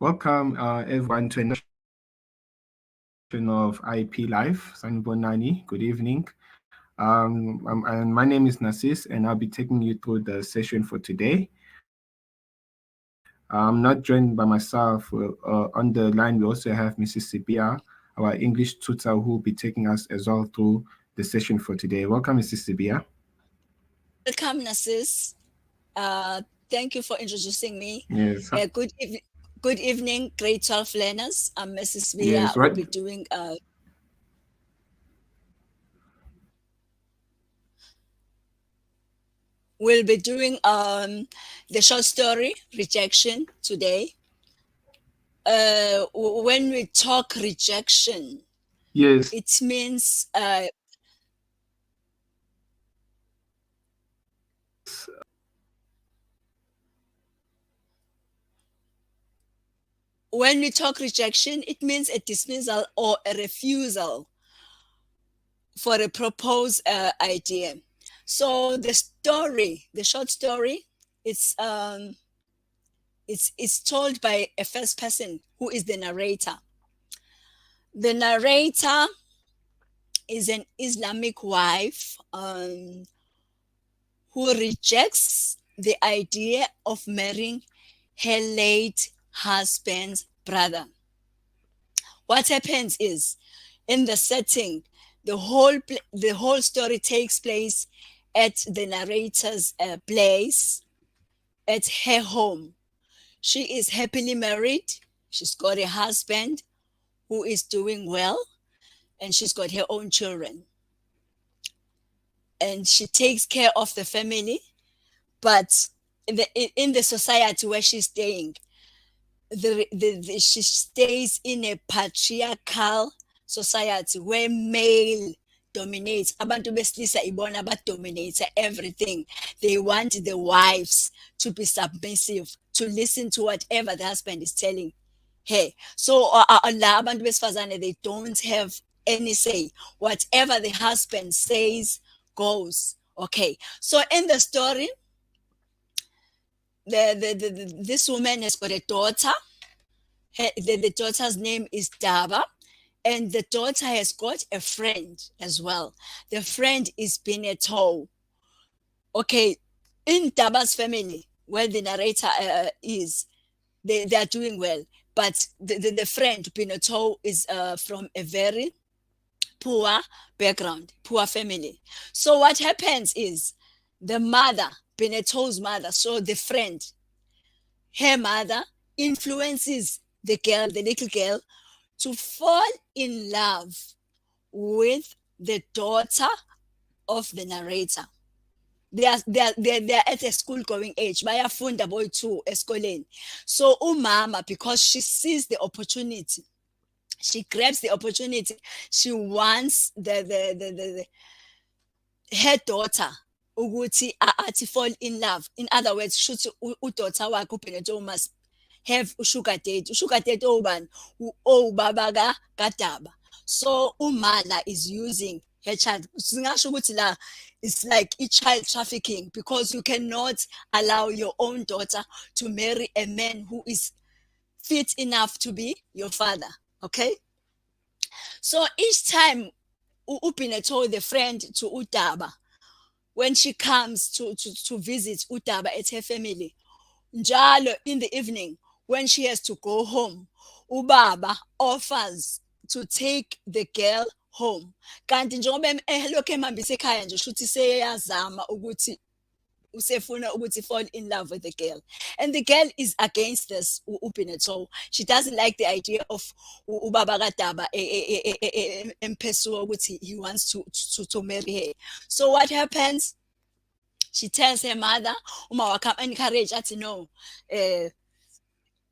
Welcome everyone to another session of IP Live. Sanibonani, good evening. And my name is Narcis, and I'll be taking you through the session for today. I'm not joined by myself. On the line, we also have Mrs. Sibia, our English tutor, who will be taking us as well through the session for today. Welcome, Mrs. Sibia. Welcome, Narcis. Thank you for introducing me. Yes. Good evening, grade 12 learners. I'm Mrs. Via. Yes. What? We'll be doing the short story Rejection today. When we talk rejection, Yes. it means when we talk rejection, it means a dismissal or a refusal for a proposed idea. So the short story, it's told by a first person who is the narrator. The narrator is an Islamic wife who rejects the idea of marrying her late husband's brother. What happens is, in the setting, the whole story takes place at the narrator's place, at her home. She is happily married. She's got a husband who is doing well, and she's got her own children. And she takes care of the family, but in the society where she's staying, she stays in a patriarchal society where male dominates. Abantu besilisa ibona dominates everything. They want the wives to be submissive, to listen to whatever the husband is telling her. So la abantu besifazane, they don't have any say. Whatever the husband says goes. Okay. So in the story, this woman has got a daughter. The daughter's name is Daba, and the daughter has got a friend as well. The friend is Bineto. Okay, in Daba's family, where the narrator is, they are doing well, but the friend Bineto is from a very poor background, poor family. So what happens is the mother, Beneto's mother, so the friend, her mother influences the little girl, to fall in love with the daughter of the narrator. They are at a school going age. Bayafunda boy too esikoleni. So umama, because she sees the opportunity, she grabs the opportunity. She wants her daughter ukuthi athi fall in love. In other words, shuthi udaughter wakhe uBeneto must have sugar date. Sugar date obani? Ubaba kaDaba. So umala is using her child. Singasho ukuthi la it's like child trafficking, because you cannot allow your own daughter to marry a man who is fit enough to be your father. Okay? So each time Ubineto, the friend to Udaba, when she comes to visit Udaba at her family, njalo in the evening, when she has to go home, Ubaba offers to take the girl home. Kanti njengoba elokhu emhambisa ekhaya nje shuthi seyazama ukuthi usefuna ukuthi fall in love with the girl, and the girl is against this. Ubineto, she doesn't like the idea of ubaba kaDaba emphesua ukuthi he wants to marry her. So what happens? She tells her mother, uma wakam encourage athi no,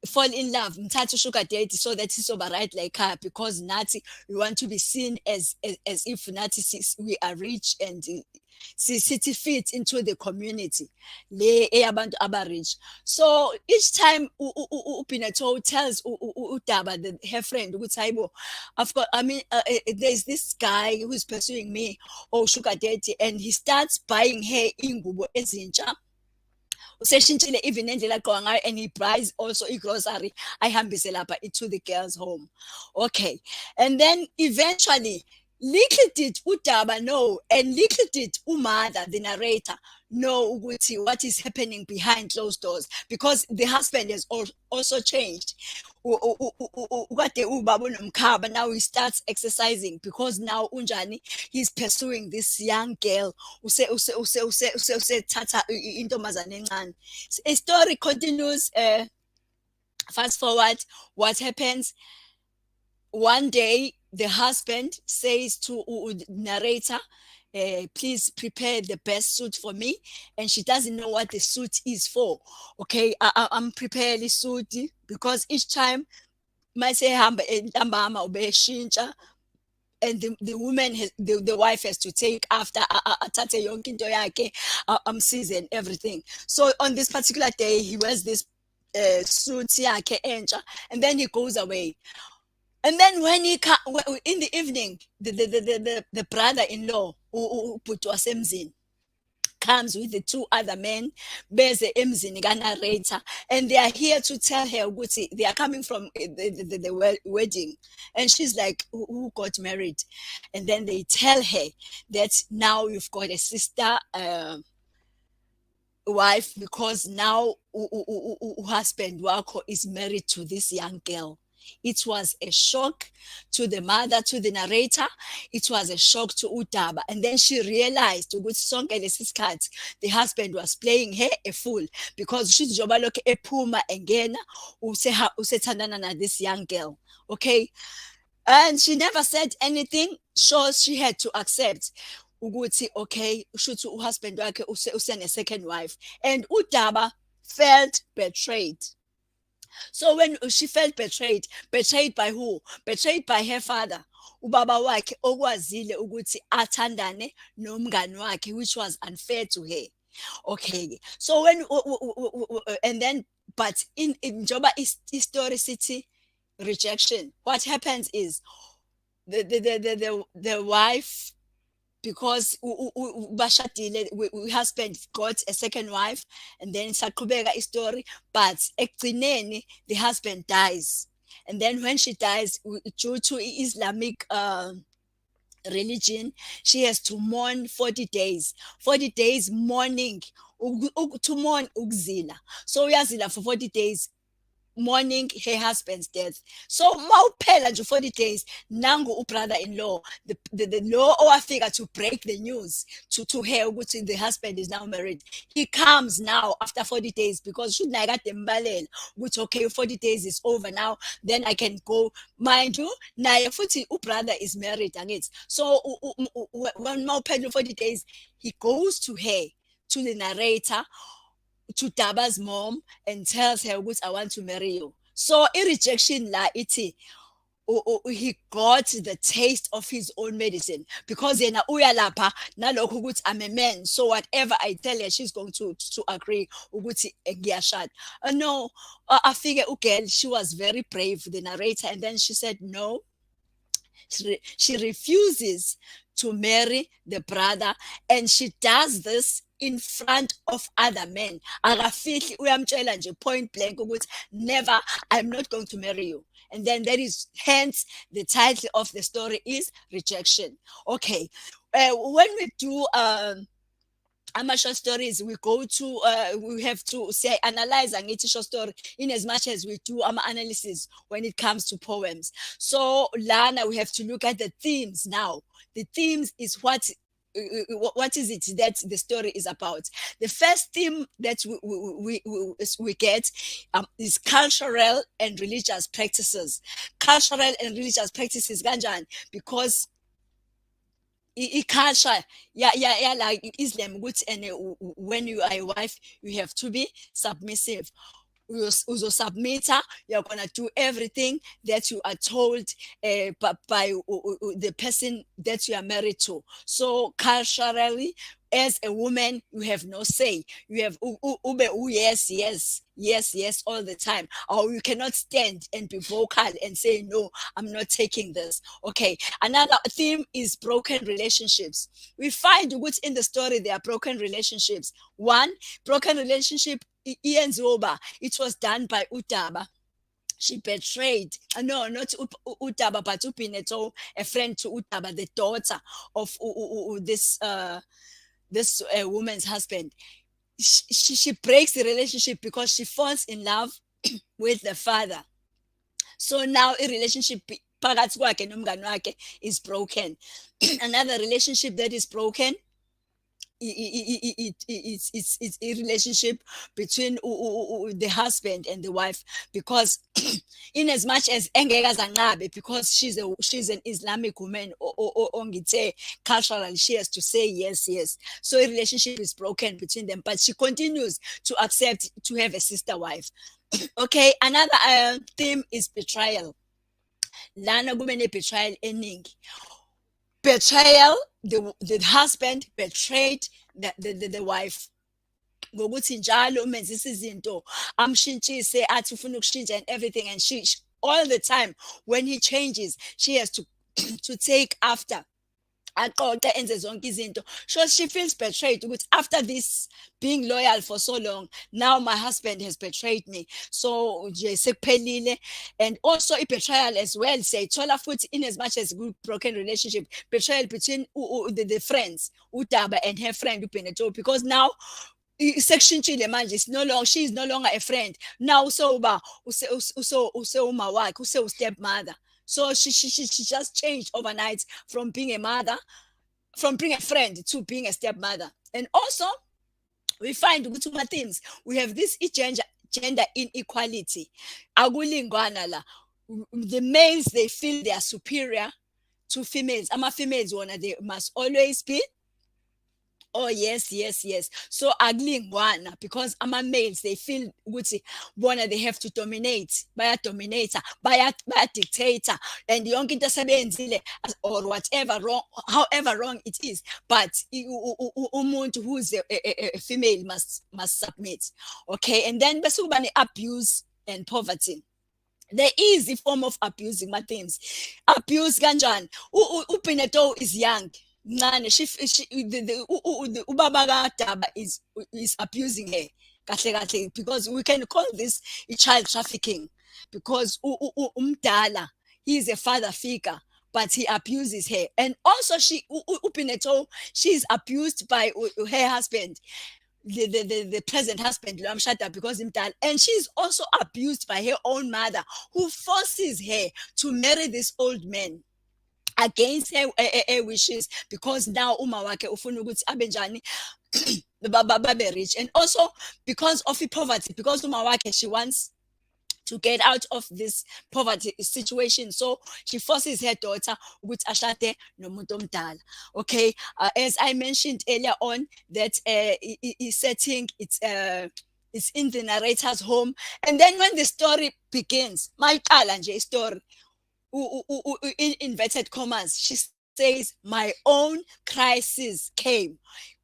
fall in love, mthatha sugar daddy so that he's over right like her, because nathi we want to be seen as if nathi we are rich and city fit into the community le eyabantu aba-rich. So each time uBeneto tells Udaba, her friend, ukuthi hayibo, there's this guy who is pursuing me, or sugar daddy, and he starts buying her ingubo ezintsha, useshintshile even nendlela agqoka ngayo, and he buys also i-grocery ayihambise lapha to the girls home. Okay, and then eventually little did udaba know, and little did umother, the narrator, know ukuthi what is happening behind closed doors, because the husband has also changed. Ukade ubaba unomkhaba, now he starts exercising because now unjani, he's pursuing this young girl usethatha intombazane encane. A story continues. Fast forward, what happens one day, the husband says to narrator, please prepare the best suit for me, and she doesn't know what the suit is for. Okay, I'm preparing the suit because each time mase hamba entambama ubeshintsha, and the woman has, the wife has to take after athathe yonke into yakhe, amsize and everything. So on this particular day, he wears this suit yakhe entsha, and then he goes away. And then when he in the evening, the brother-in-law, ubhuti wasemzini, comes with the two other men, beze emzini narrator, and they are here to tell her ukuthi they are coming from the wedding, and she's like, who got married? And then they tell her that now you've got a sister wife, because now husband wakho is married to this young girl. It was a shock to the mother, to the narrator. It was a shock to Udaba. And then she realized the husband was playing her a fool, because she's jobaloke epuma engena usethandana this young girl. Okay. And she never said anything, so she had to accept ukuthi okay, ushuthi uhusband wakhe usene second wife, and Udaba felt betrayed. So when she felt betrayed by who? Betrayed by her father. Ubaba wakhe okwazile ukuthi athandane nomngani wakhe, which was unfair to her. Okay. So when and then, but in Joba story city rejection, what happens is the wife, because bashadile, husband got a second wife, and then saqhubeka story, but ekugcineni the husband dies. And then when she dies, due to Islamic religion, she has to mourn 40 days. 40 days mourning, to mourn ukuzila. So uyazila for 40 days, mourning her husband's death. So mawuphela nje 40 days, nangu brother-in-law, the law owafika to break the news to her ukuthi the husband is now married. He comes now after 40 days, because should naye kade embalela ukuthi okay, 40 days is over now, then I can go. Mind you, naye futhi brother is married, angithi. So when mawuphela 40 days, he goes to her, to the narrator, to Daba's mom, and tells her, I want to marry you. So in rejection la iti, he got the taste of his own medicine, because yena uyalapha nalokho ukuthi I'm a man, so whatever I tell her, she's going to agree ukuthi ngiyashada. No, I figure girl, she was very brave, the narrator, and then she said no. She refuses to marry the brother, and she does this in front of other men. Akafihli, uyamtshela nje point blank ukuthi never, I'm not going to marry you. And then that is, hence the title of the story is Rejection. Okay, when we do short stories, we go to we have to say analyze and get short story in as much as we do analysis when it comes to poems. So Lana, we have to look at the themes now. The themes is what is it that the story is about. The first theme that we get is cultural and religious practices. Cultural and religious practices, kanjani? Because culture, yeah, like Islam, and when you are a wife, you have to be submissive. uzosubmita, you're gonna do everything that you are told by the person that you are married to. So culturally, as a woman, you have no say. You have yes, yes, yes, yes all the time. Or you cannot stand and be vocal and say, no, I'm not taking this. Okay. Another theme is broken relationships. We find good in the story there are broken relationships. One, broken relationship, it was done by Utaba. She betrayed, no, not Utaba, but Upineto, a friend to Utaba, the daughter of this woman's husband. She breaks the relationship because she falls in love with the father. So now a relationship phakathi kwakhe nomngani wakhe is broken. Another relationship that is broken, it's a relationship between the husband and the wife, because in as much as engeka zanqabe, because she's an Islamic woman, or ongithe culturally she has to say yes, yes, so a relationship is broken between them, but she continues to accept to have a sister wife. Okay, another theme is betrayal. Lana kube ne-betrayal eningi. Betrayal, the husband betrayed the wife ngokuthi njalo umenzisa izinto amshintshise athi ufuna ukushintsha and everything, and she all the time when he changes she has to to take after, aqoqe enze zonke izinto. So she feels betrayed ukuthi after this being loyal for so long, now my husband has betrayed me, so nje sekuphelile. And also i-betrayal as well siyayithola futhi in as much as good broken relationship, betrayal between the friends, Utaba and her friend uBeneto, because now sekushintshile manje, she is no longer a friend, now usewuba usewuma wakhe, usewu-stepmother. So she just changed overnight from being a mother, from being a friend to being a stepmother. And also, we find two themes. We have this gender inequality. Akulingwana la. The males, they feel they are superior to females. Ama-females, they must always be, oh yes, yes, yes. So akulingwana, because ama males they feel ukuthi bona they have to dominate, baya dictate, and yonke into asebenzile or whatever wrong, however wrong it is, but umuntu who's a female must submit. Okay, and then bese kuba ne-abuse and poverty. There is a form of abusing my things. Abuse kanjani? Upineto is young. Ncane, ubaba kaDaba is abusing her kahle kahle, because we can call this child trafficking, because umdala, he is a father figure, but he abuses her. And also Upineto, she is abused by her husband, the present husband, because imdala, and she's also abused by her own mother, who forces her to marry this old man against her wishes, because now uma wakhe ufuna ukuthi abenjani babe rich. And also because of the poverty, because uma wakhe, she wants to get out of this poverty situation, so she forces her daughter ukuthi ashade nomuntu omdala. Okay, as I mentioned earlier on, that setting, it's in the narrator's home, and then when the story begins, mayiqala nje story, in inverted commas, she says, my own crisis came.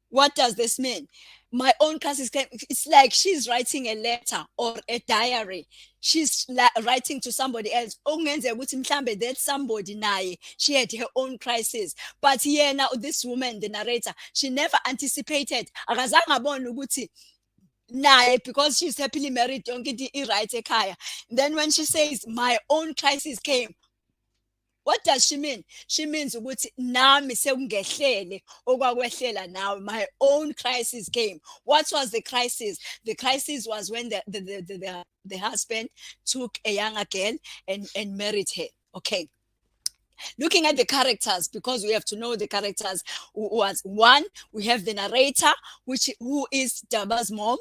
What does this mean? My own crisis came. It's like she's writing a letter or a diary. She's writing to somebody else. That somebody naye, she had her own crisis. But here now, this woman, the narrator, she never anticipated. Because she's happily married, don't get it right. Then when she says, my own crisis came, what does she mean? She means ukuthi nami sekungehlele okwakwehlela nawe. My own crisis came. What was the crisis? The crisis was when the husband took a younger girl and married her. Okay. Looking at the characters, because we have to know the characters. Was one, we have the narrator, who is Daba's mom.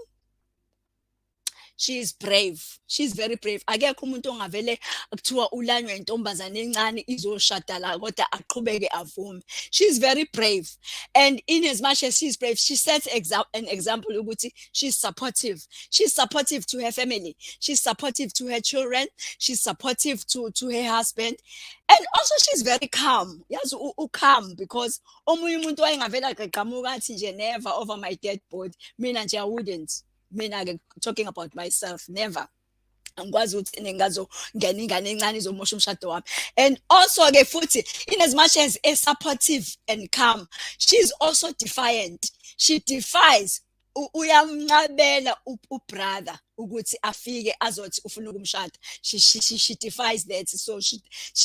she is brave. She's very brave. Akekho umuntu ongavele kuthiwa ulanywa intombazane encane izoshada la kodwa aqhubeke avume. She's very brave. And in as much as she's brave, she sets an example ukuthi she's supportive. She's supportive to her family. She's supportive to her children. She's supportive to her husband. And also she's very calm. Yes, calm because omunye umuntu wayengavela qhamuka athi nje never over my dead body. Mina nje I wouldn't. Mina talking about myself, never. Angikwazi ukuthi ngingazongena ingane encane izomosha umshado wami. And also ke futhi in as much as supportive and calm, she's also defiant. She defies uyamncabela ubrother ukuthi afike azothi ufuna ukumshada. She defies that. So she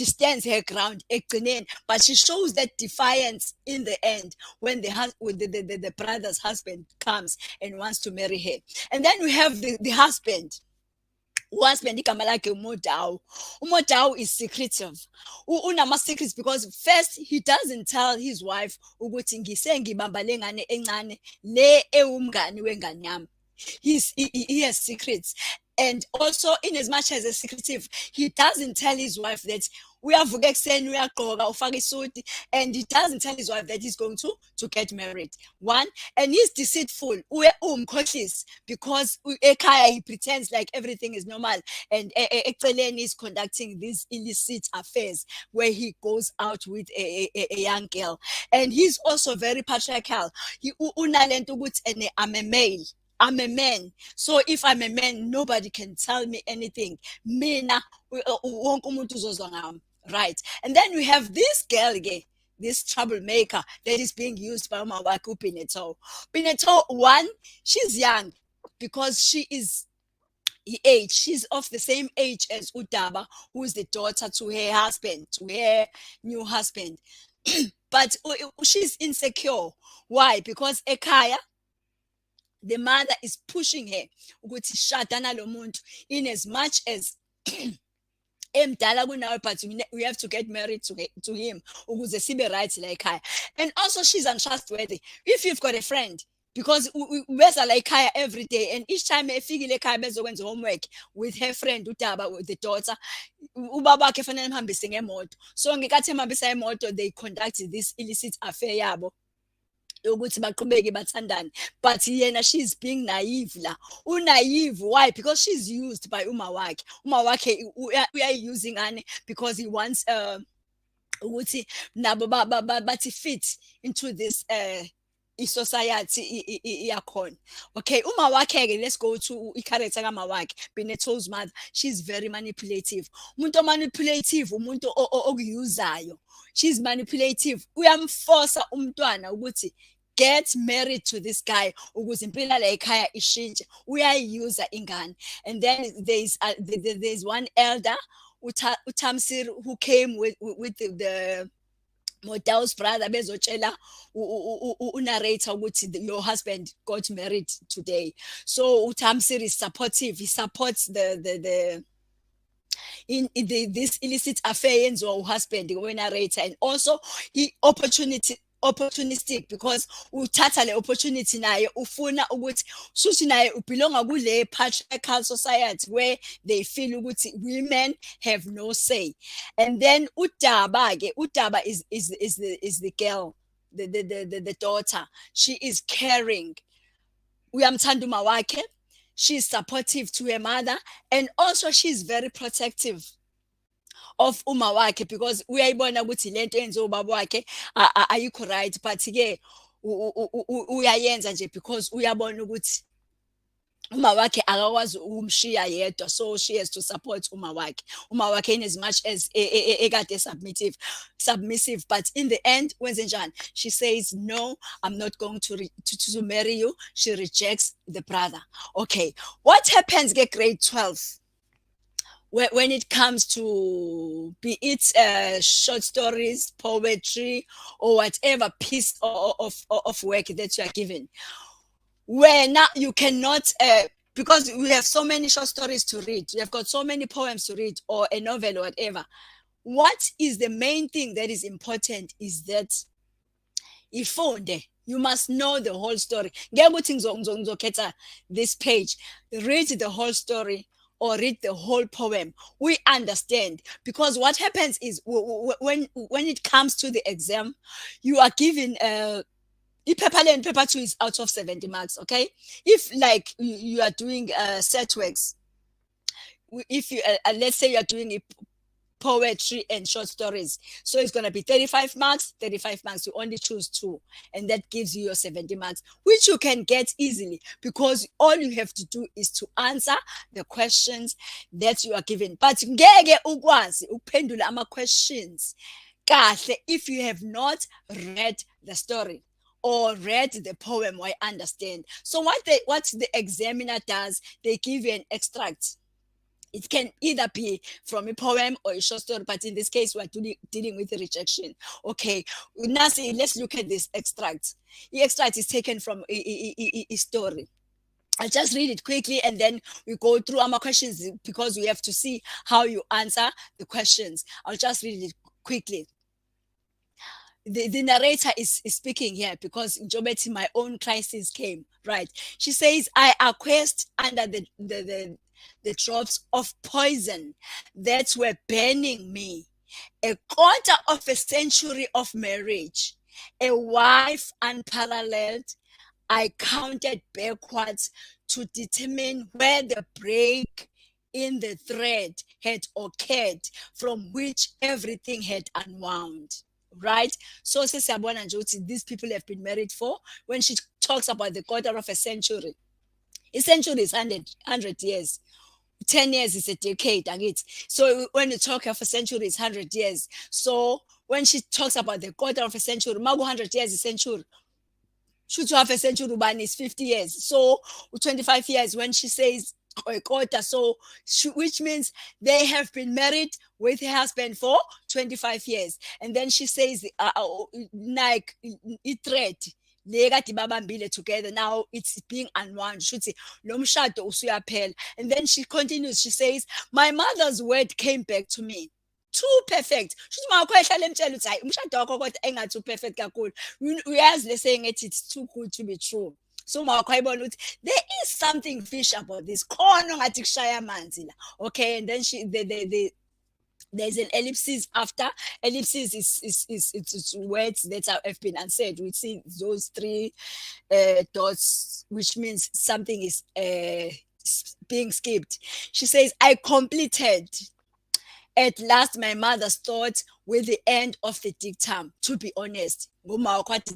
stands her ground ekugcineni, but she shows that defiance in the end when the brother's husband comes and wants to marry her. And then we have the husband. Husband igama lakhe uModawu is secretive. Unama secrets because first he doesn't tell his wife ukuthi ngisengibamba lengane encane le ewumngani wengane yami. He has secrets. And also, in as much as a secretive, he doesn't tell his wife that uyavuka ekuseni uyagqoka ufaka isuti, and he doesn't tell his wife that he's going to get married. One, and he's deceitful because ekhaya he pretends like everything is normal, and eceleni is conducting these illicit affairs where he goes out with a young girl. And he's also very patriarchal. Unalento ukuthi I'm a male, I'm a man. So if I'm a man, nobody can tell me anything. Mina wonke umuntu uzozwa ngami. Right. And then we have this girl again, this troublemaker that is being used by Mawaku Pineto. Pineto, one, she's young because she is age. She's of the same age as Udaba, who is the daughter to her husband, to her new husband. But she's insecure. Why? Because Ekaya, the mother is pushing her ukuthi shadana lo muntu, in as much as emdala kunawe, but we have to get married to him ukuze sibe right like her. And also she's untrustworthy. If you've got a friend, because beza like her every day, and each time efikile ekhaya bezokwenza homework with her friend Udaba, with the daughter, ubaba wakhe fanele emhambise ngemoto. So ngekathi emhambisa emoto, they conduct this illicit affair yabo ukuthi baqhubeke bathandane. But yena, she's being naive la. Unaive. Why? Because she's used by umawakhe. Umawakhe uyayusing ane because he wants ukuthi nabo bathi fit into this society yakhona. Okay, umawakhe ke, let's go to i-character kamawakhe, Bineto's mother. She's very manipulative. Umuntu manipulative, umuntu okuyuzayo. She's manipulative. Uyamforsa umntwana ukuthi get married to this guy ukuze impilo la ekhaya ishintshe. Uyayiuza ingane. And then there's one elder, Utamsir, who came with the Modaw's brother bezotshela narrator ukuthi your husband got married today. So Utamsir is supportive. He supports this illicit affair yenziwa husband narrator. And also he opportunistic because uthatha le opportunity naye ufuna ukuthi suthi naye ubelonga kule patriarchal society where they feel ukuthi women have no say. And then Udaba is the girl, the daughter. She is caring. Uyamthanda umawakhe. She's supportive to her mother, and also she's very protective of umawakhe because uyayibona ukuthi lento yenziwa ubaba wakhe ayikho right, but ke uyayenza nje because uyabona ukuthi umawakhe akakwazi ukumshiya yedwa, so she has to support umawakhe in as much as ekade submissive. But in the end wenze njani? She says no, I'm not going to marry you. She rejects the brother. Okay, what happens get grade 12 when it comes to be it short stories, poetry, or whatever piece of work that you are given, where now you cannot, because we have so many short stories to read, you have got so many poems to read, or a novel or whatever. What is the main thing that is important is that ifunde. You must know the whole story. Ngeke uthi ngizokhetha this page. Read the whole story or read the whole poem. We understand, because what happens is when it comes to the exam, you are given paper and paper 2 is out of 70 marks. Okay, if like you are doing set works, if you let's say you are doing poetry and short stories, so it's going to be 35 marks. You only choose 2, and that gives you your 70 marks, which you can get easily, because all you have to do is to answer the questions that you are given. But ngeke ukwazi ukuphendula ama questions kahle if you have not read the story or read the poem or understand. So what the examiner does, they give you an extract. It can either be from a poem or a short story, but in this case, we're dealing with rejection. Okay, Nasi, let's look at this extract. The extract is taken from a story. I'll just read it quickly, and then we go through our questions, because we have to see how you answer the questions. I'll just read it quickly. The narrator is speaking here because Jobeti, my own crisis came, right? She says, I acquiesced under the drops of poison that were burning me. A quarter of a century of marriage, a wife unparalleled. I counted backwards to determine where the break in the thread had occurred, from which everything had unwound. Right? So sesiyabona nje ukuthi these people have been married for, when she talks about the quarter of a century. A century is 100 years. 10 years is a decade, so when you talk of a century, it's 100 years. So when she talks about the quarter of a century, 100 years is a century. Should half a century is 50 years. So 25 years when she says a quarter, so which means they have been married with her husband for 25 years. And then she says like it thread together, now it's being unwound. And then she continues, she says, my mother's word came back to me. Too perfect. Perfect kakhulu. Uyazi le saying it, it's too good to be true. So there is something fish about this. Okay, and then there's an ellipsis after. Ellipsis is words that have been unsaid. We see those 3 dots, which means something is being skipped. She says, I completed at last my mother's thought with the end of the dictum, to be honest.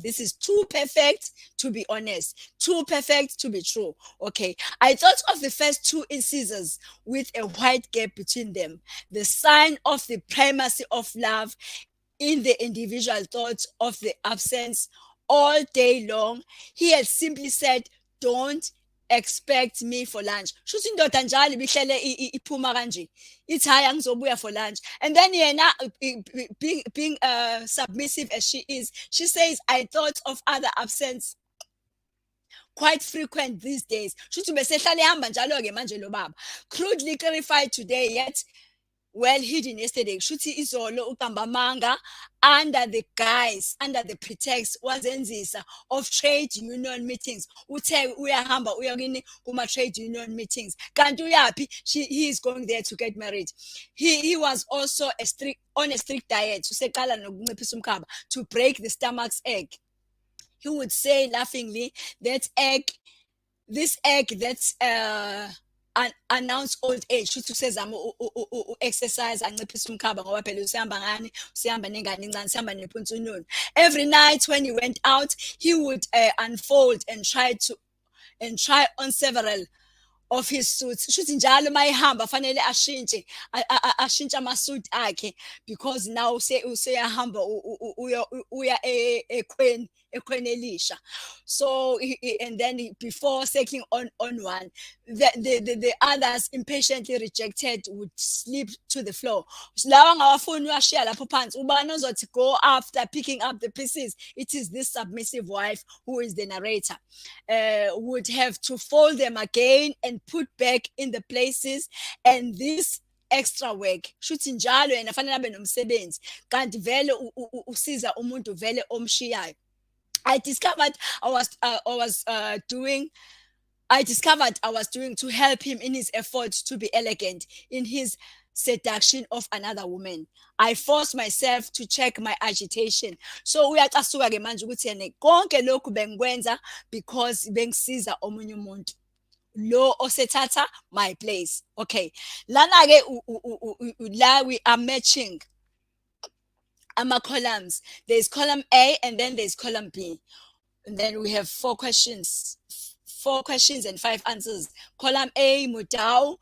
This is too perfect to be honest, too perfect to be true. Okay, I thought of the first 2 incisors with a white gap between them, the sign of the primacy of love in the individual thoughts of the absence. All day long, he had simply said, don't expect me for lunch. Shuthi indoda njalo ibihlele iphuma kanje. Ithi hayi angizobuya for lunch. And then yena being submissive as she is, she says, I thought of other absence quite frequent these days. Shuthi besehlale ehamba njalo ke manje lo baba. Crudely clarified today, yet well hidden yesterday. Shuthi izolo uqamba manga under the pretext wazenzisa of trade union meetings. Uthe uyahamba uyakini kuma trade union meetings. Kanti uyapi? He is going there to get married. He was also on a strict diet. Useqala nokunciphisa umkhaba to break the stomach's egg. He would say laughingly that this egg that's announce old age, should says exercise anciphisa umkhaba ngoba phela usihamba ngani, usihamba nengane encane, usihamba nephunzununu. Every night when he went out, he would unfold and try on several of his suits. Shuthi njalo mayihamba fanele ashintshe amasuit akhe, because now useyahamba uya ekhweni elisha. So and then before settling on one, the others impatiently rejected would slip to the floor. Lawa ngawafuni uyashiya lapho phansi, ubani ozothi go after picking up the pieces. It is this submissive wife who is the narrator, would have to fold them again and put back in the places, and this extra work shuthi njalo yena fanele abe nomsebenzi, kanti vele usiza umuntu vele omshiyayo. I discovered I discovered I was doing to help him in his effort to be elegant in his seduction of another woman. I forced myself to check my agitation. So uyacasuka ke manje ukuthi yena konke lokhu bengikwenza because bengisiza omunye umuntu. Lo osethatha my place. Okay. Lana ke la we are matching columns. There's column A and then there's column B. And then we have four questions and five answers. Column A, Mutau,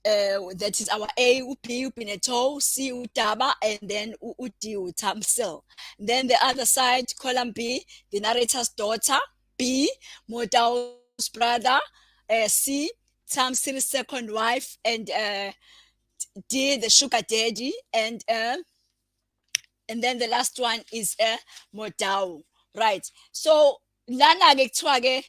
that is our A, Upi, Upineto, C, Utaba, and then Uti, Utamsil. Then the other side, column B, the narrator's daughter, B, Mutau's brother, C, Tamsil's second wife, and D, the sugar daddy, and then the last one is Motau. Right. So lana ke kuthiwa ke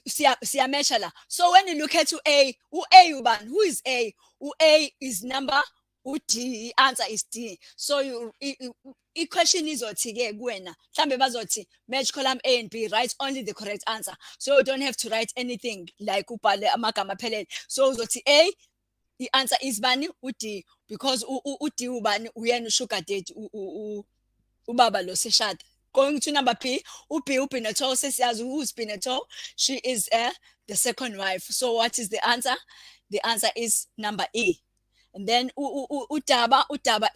siyamesha la. So when you look at A, A ubani? Who is A? A is number D. Answer is D. So question izothi ke kuwena mhlambe bazothi match column A and B, write only the correct answer. So you don't have to write anything like ubhale amagama aphelele. So uzothi A, the answer is bani D, because D ubani uyena usugar daddy ubaba lo seshada. Going to number P, Upineto says who's Pineto. She is the second wife. So what is the answer? The answer is number E. And then Utaba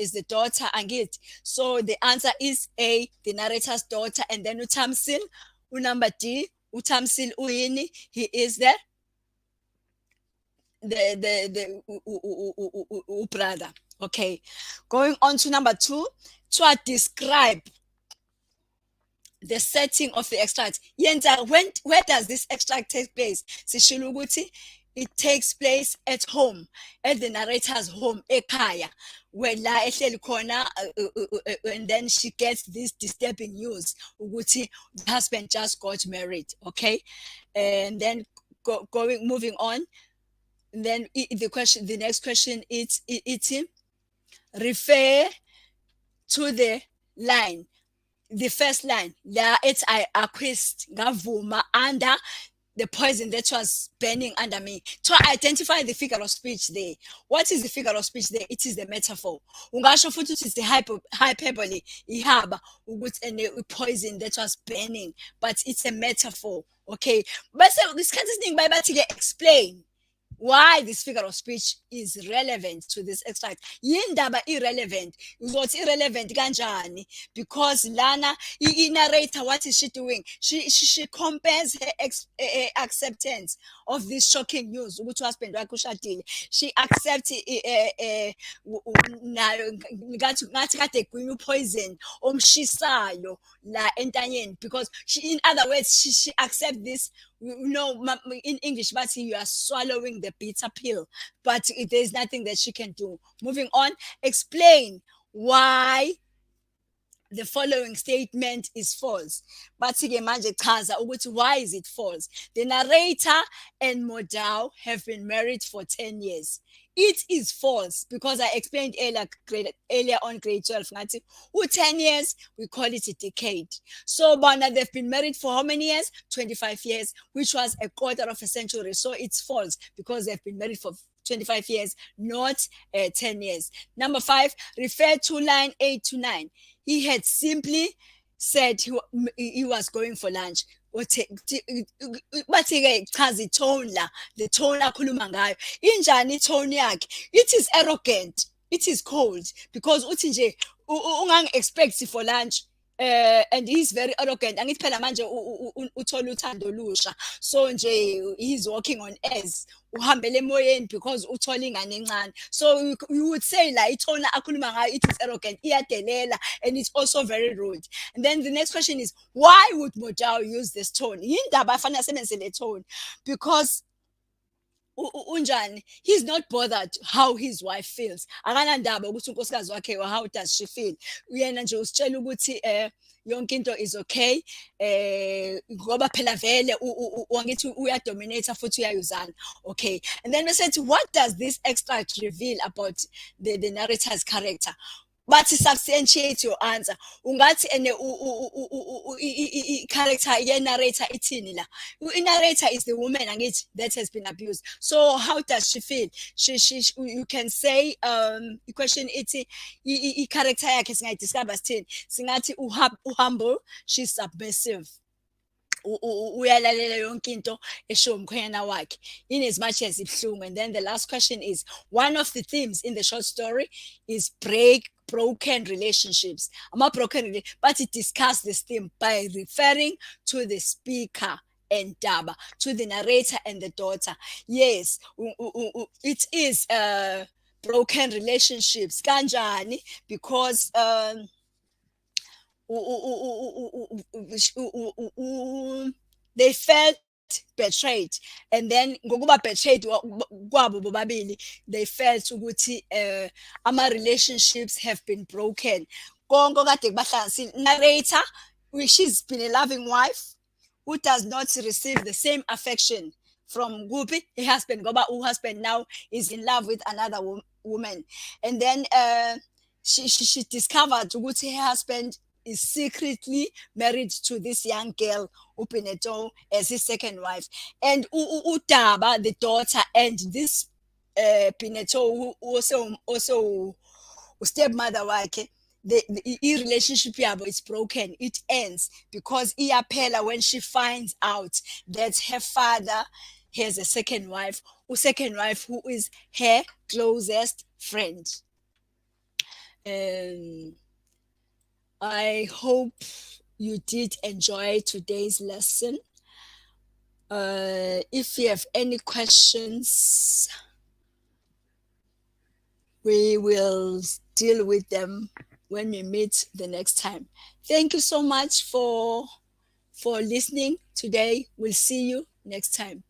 is the daughter Angit. So the answer is A, the narrator's daughter. And then Utamsil, number D, Utamsil Uini, he is the brother. Okay. Going on to number 2, to describe the setting of the extract. Where does this extract take place? Sishilo ukuthi it takes place at home, at the narrator's home, ekhaya, where la ehleli khona, and then she gets this disturbing news ukuthi the husband just got married. Okay, and then moving on. And then the next question is refer to the line. The first line, la it's I acquist ngavuma under the poison that was burning under me. To identify the figure of speech there. What is the figure of speech there? It is the metaphor. Ungasho futhi it is the hyperbole, ihaba ukuthi poison that was burning, but it's a metaphor. Okay, but so this kind of thing by explain why this figure of speech is relevant to this extract. Yindaba irrelevant. Uzothi irrelevant kanjani? Because lana narrator, what is she doing? She compares her acceptance of this shocking news ukuthi husband wakhe ushadile. She accepts ngathi kade gwinya poison omshisayo la entanyeni, because in other words she accepts this. In English, but you are swallowing the bitter pill, but there's nothing that she can do. Moving on, explain why the following statement is false. But why is it false? The narrator and Modal have been married for 10 years. It is false because I explained earlier on grade 12. 10 years, we call it a decade. So Bana, they've been married for how many years? 25 years, which was a quarter of a century. So it's false because they've been married for 25 years, not 10 years. Number 5, refer to line 8 to 9. He had simply said he was going for lunch. Bathi-ke chaza itone la, the tone akhuluma ngayo injani itone yakhe. It is arrogant, it is cold, because uthi nje ungangi-expect for lunch, and he's very arrogant. Angithi phela manje uthola uthando lusha, so nje he's walking on airs, uhambele emoyeni because uthola ingane encane. So you would say la itone akhuluma ngayo, it is arrogant, iyadelela, and it's also very rude. And then the next question is, why would Modao use this tone? Yindaba afanele asebenzise le tone, because unjani, he's not bothered how his wife feels. Akanandaba ukuthi unkosikazi wakhe, how does she feel. Uyena nje usitshela ukuthi yonke into is okay, ngoba phela vele wangithi uyadominate futhi uyayuzana. Okay, and then we said, what does this extract reveal about the narrator's character? bathi substantiate your answer. Ungathi ene i-character ye-narrator ithini la? I-narrator is the woman angithi that has been abused. So how does she feel? You can say i-question ithi i-character yakhe singayidiscover sithini? Singathi uhumble, she's submissive. Uyalalela yonke into eshiwo umkhwenyana wakhe in as much as ibuhlungu. And then the last question is, one of the themes in the short story is broken relationships. But it discusses this theme by referring to the speaker and Daba, to the narrator and the daughter. Yes, it is broken relationships. Kanjani? Because they felt betrayed, and then ngokuba betrayed kwabo bobabili, they felt ukuthi ama relationships have been broken. Konke kade kubahlanganisile, narrator, she's been a loving wife who does not receive the same affection from Gupi, her husband, ngoba husband now is in love with another woman. And then she discovered ukuthi her husband is secretly married to this young girl, Upineto, as his second wife. And Utaba, the daughter, and this Pineto, who also stepmother wakhe, the relationship yabo is broken. It ends because iyaphela when she finds out that her father has a second wife who is her closest friend. I hope you did enjoy today's lesson. If you have any questions, we will deal with them when we meet the next time. Thank you so much for listening today. We'll see you next time.